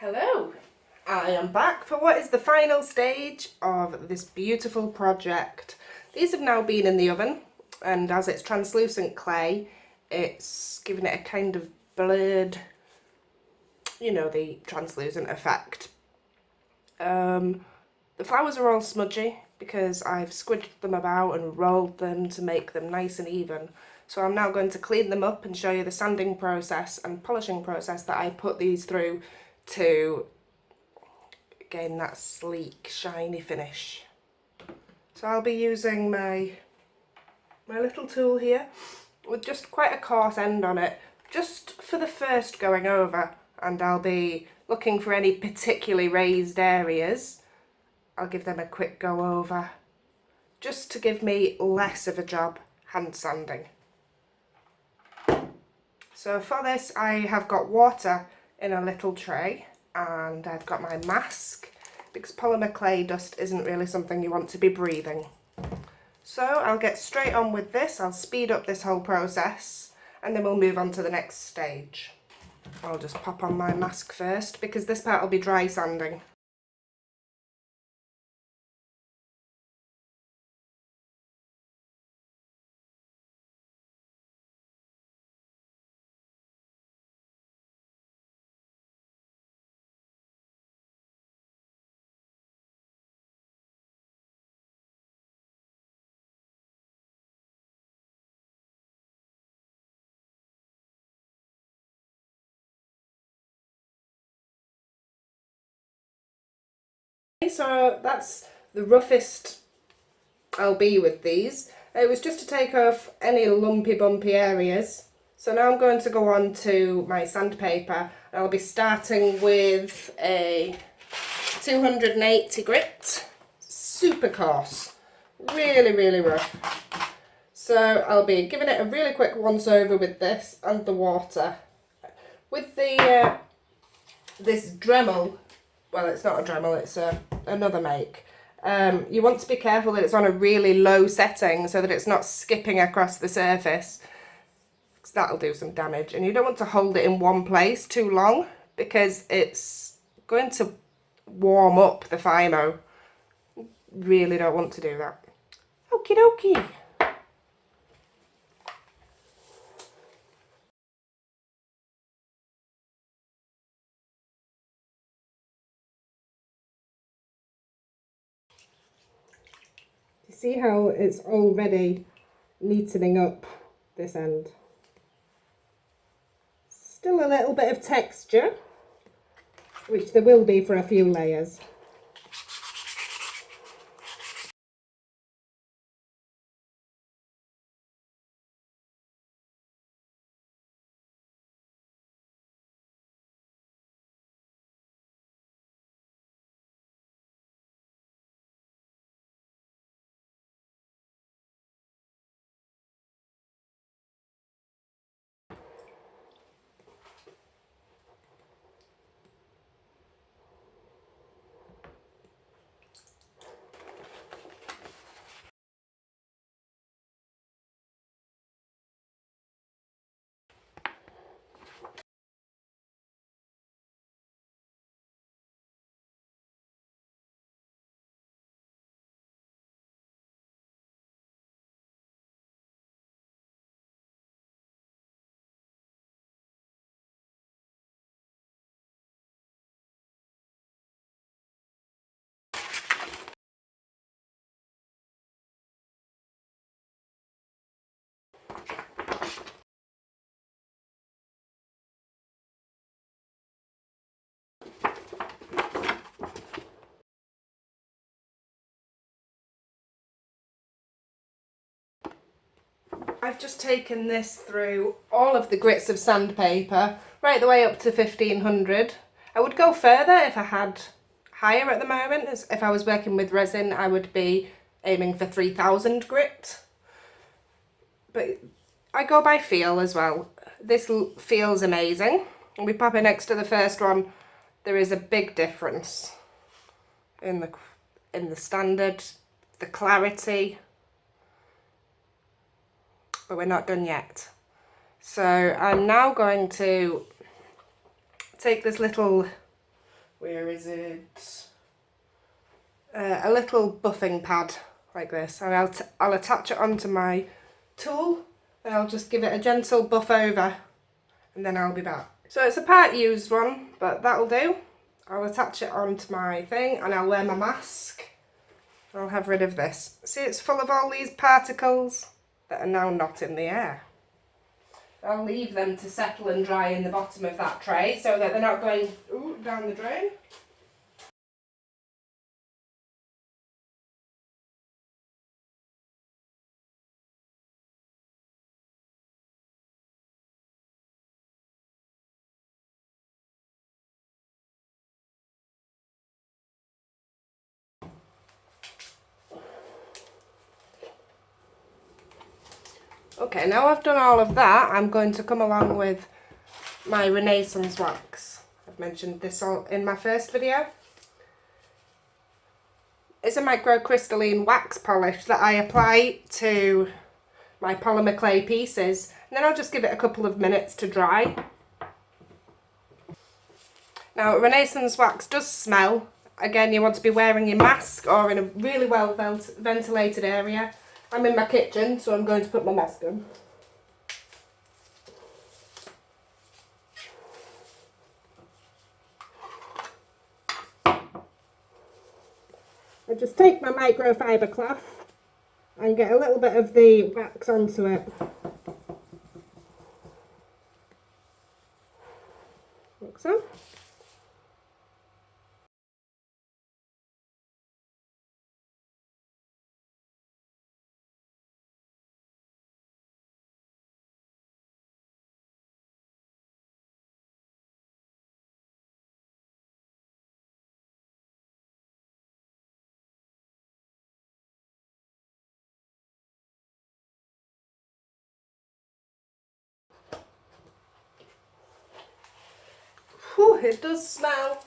Hello, I am back for what is the final stage of this beautiful project. These have now been in the oven, and as it's translucent clay, it's given it a kind of blurred, the translucent effect. The flowers are all smudgy because I've squidged them about and rolled them to make them nice and even. So I'm now going to clean them up and show you the sanding process and polishing process that I put these through to gain that sleek, shiny finish. So I'll be using my little tool here with just quite a coarse end on it, just for the first going over, and I'll be looking for any particularly raised areas. I'll give them a quick go over, just to give me less of a job hand sanding. So for this I have got water in a little tray, and I've got my mask because polymer clay dust isn't really something you want to be breathing. So I'll get straight on with this. I'll speed up this whole process and then we'll move on to the next stage. I'll just pop on my mask first because this part will be dry sanding. So that's the roughest I'll be with these. It was just to take off any lumpy bumpy areas. So now I'm going to go on to my sandpaper. I'll be starting with a 280 grit, super coarse, really rough. So I'll be giving it a really quick once over with this and the water. With the this Dremel, well, it's not a Dremel, it's another make. You want to be careful that it's on a really low setting so that it's not skipping across the surface, because that'll do some damage. And you don't want to hold it in one place too long because it's going to warm up the Fimo. Really don't want to do that. Okie dokie. You see how it's already neatening up this end? Still a little bit of texture, which there will be for a few layers. I've just taken this through all of the grits of sandpaper, right the way up to 1500. I would go further if I had higher at the moment. If I was working with resin, I would be aiming for 3000 grit. But I go by feel as well. This feels amazing. And we pop it next to the first one. There is a big difference in the standard, the clarity. But we're not done yet. So I'm now going to take this little where is it? A little buffing pad like this, and I'll attach it onto my tool and I'll just give it a gentle buff over and then I'll be back. So it's a part used one, but that'll do. I'll attach it onto my thing and I'll wear my mask. I'll have rid of this. See, it's full of all these particles that are now not in the air. I'll leave them to settle and dry in the bottom of that tray so that they're not going down the drain. Okay, now I've done all of that, I'm going to come along with my Renaissance wax. I've mentioned this all in my first video. It's a microcrystalline wax polish that I apply to my polymer clay pieces, and then I'll just give it a couple of minutes to dry. Now, Renaissance wax does smell. Again, you want to be wearing your mask or in a really well ventilated area. I'm in my kitchen, so I'm going to put my mask on. I just take my microfiber cloth and get a little bit of the wax onto it. Like so. Whew, it does smell,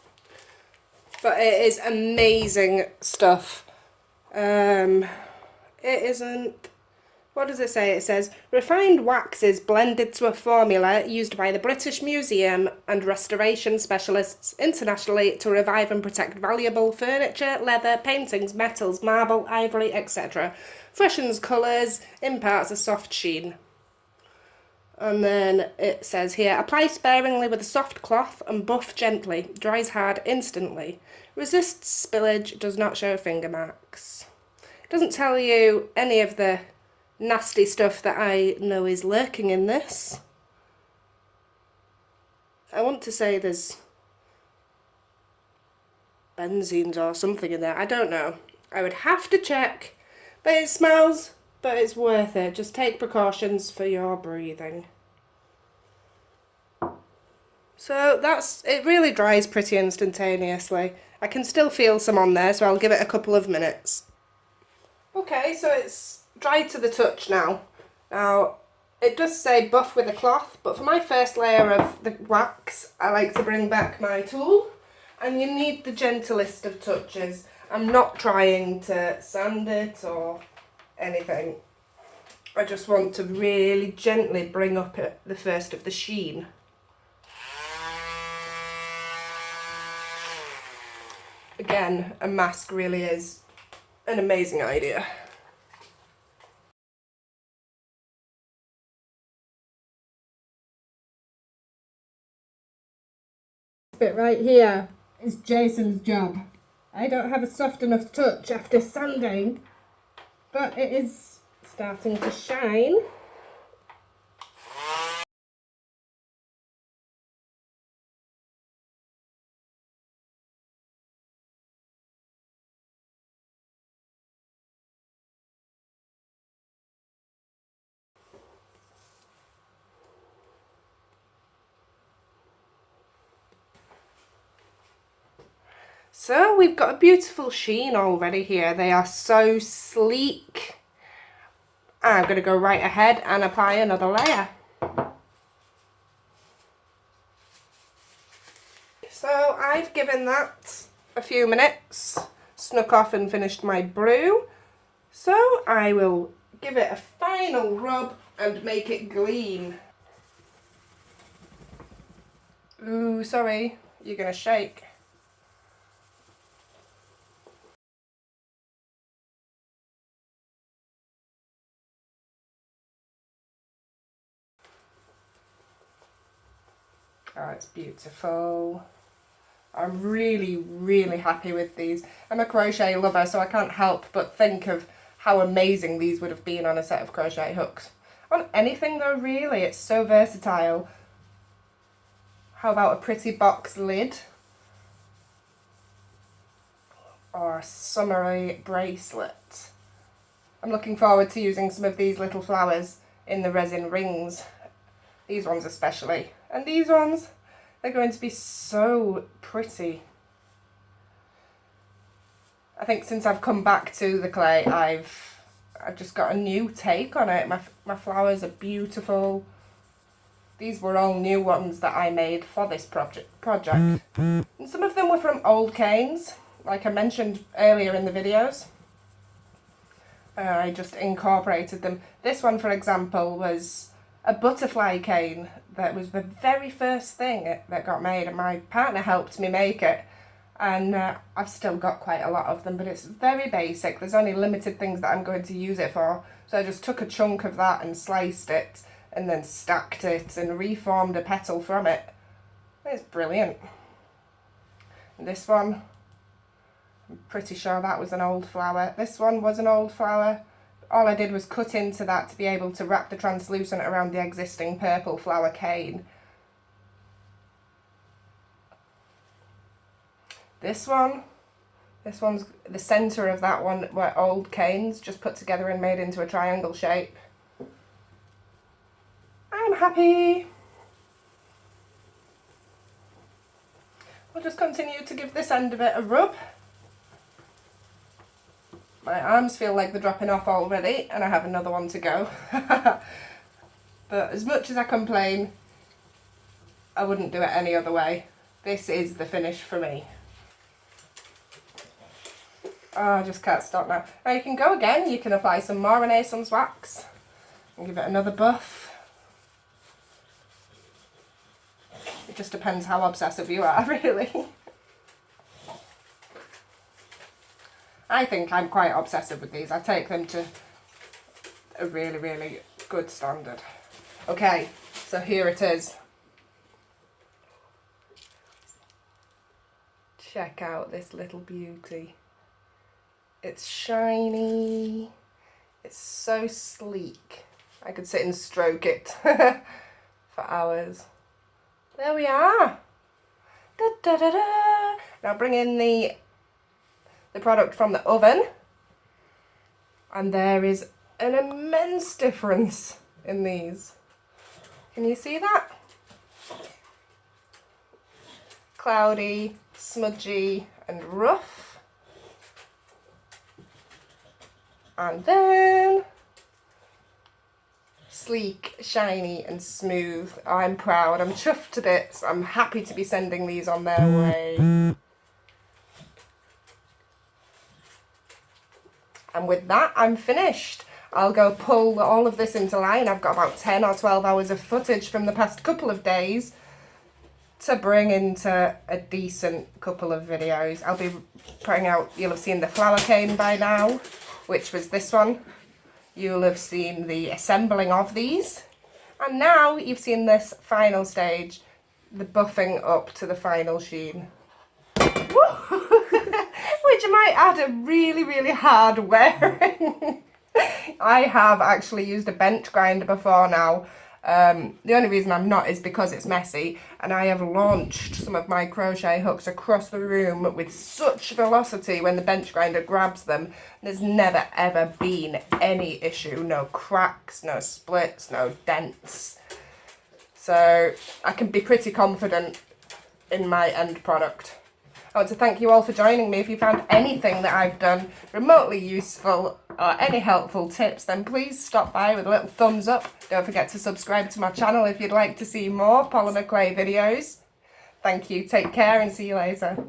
but it is amazing stuff. It isn't, what does it say? It says, refined waxes blended to a formula used by the British Museum and restoration specialists internationally to revive and protect valuable furniture, leather, paintings, metals, marble, ivory, etc. Freshens colours, imparts a soft sheen. And then it says here, apply sparingly with a soft cloth and buff gently. Dries hard instantly. Resists spillage, does not show finger marks. It doesn't tell you any of the nasty stuff that I know is lurking in this. I want to say there's benzenes or something in there. I don't know. I would have to check. But it smells, but it's worth it. Just take precautions for your breathing. So it really dries pretty instantaneously. I can still feel some on there, so I'll give it a couple of minutes. Okay, so it's dried to the touch now. Now, it does say buff with a cloth, but for my first layer of the wax, I like to bring back my tool, and you need the gentlest of touches. I'm not trying to sand it or anything. I just want to really gently bring up the first of the sheen. Again, a mask really is an amazing idea. This bit right here is Jason's job. I don't have a soft enough touch after sanding, but it is starting to shine. So we've got a beautiful sheen already here. They are so sleek. I'm going to go right ahead and apply another layer. So I've given that a few minutes, snuck off and finished my brew. So I will give it a final rub and make it gleam. Ooh, sorry, you're going to shake. Oh, it's beautiful. I'm really, really happy with these. I'm a crochet lover, so I can't help but think of how amazing these would have been on a set of crochet hooks. On anything though, really, it's so versatile. How about a pretty box lid? Or a summery bracelet? I'm looking forward to using some of these little flowers in the resin rings. These ones especially. And these ones, they're going to be so pretty. I think since I've come back to the clay, I've just got a new take on it. My flowers are beautiful. These were all new ones that I made for this project. And some of them were from old canes, like I mentioned earlier in the videos. I just incorporated them. This one, for example, was a butterfly cane that was the very first thing that got made, and my partner helped me make it. And I've still got quite a lot of them, but it's very basic. There's only limited things that I'm going to use it for. So I just took a chunk of that and sliced it, and then stacked it and reformed a petal from it. It's brilliant. And this one, I'm pretty sure that was an old flower. This one was an old flower. All I did was cut into that to be able to wrap the translucent around the existing purple flower cane. This one's the centre of that one were old canes just put together and made into a triangle shape. I'm happy. I'll just continue to give this end of it a rub. My arms feel like they're dropping off already, and I have another one to go. But as much as I complain, I wouldn't do it any other way. This is the finish for me. Oh, I just can't stop now. Now you can go again, you can apply some more Renaissance wax and give it another buff. It just depends how obsessive you are, really. I think I'm quite obsessive with these. I take them to a really, really good standard. Okay, so here it is. Check out this little beauty. It's shiny. It's so sleek. I could sit and stroke it for hours. There we are. Da, da, da, da. Now bring in the product from the oven, and there is an immense difference in these. Can you see that? Cloudy, smudgy and rough, and then sleek, shiny and smooth. I'm proud, I'm chuffed to bits. I'm happy to be sending these on their way. And with that, I'm finished. I'll go pull all of this into line. I've got about 10 or 12 hours of footage from the past couple of days to bring into a decent couple of videos. I'll be putting out, you'll have seen the flower cane by now, which was this one. You'll have seen the assembling of these. And now you've seen this final stage, the buffing up to the final sheen. Which I might add are really, really hard wearing. I have actually used a bench grinder before now. The only reason I'm not is because it's messy, and I have launched some of my crochet hooks across the room with such velocity when the bench grinder grabs them. There's never ever been any issue, no cracks, no splits, no dents. So I can be pretty confident in my end product. I want to thank you all for joining me. If you found anything that I've done remotely useful or any helpful tips, then please stop by with a little thumbs up. Don't forget to subscribe to my channel if you'd like to see more Polymer Clay videos. Thank you, take care and see you later.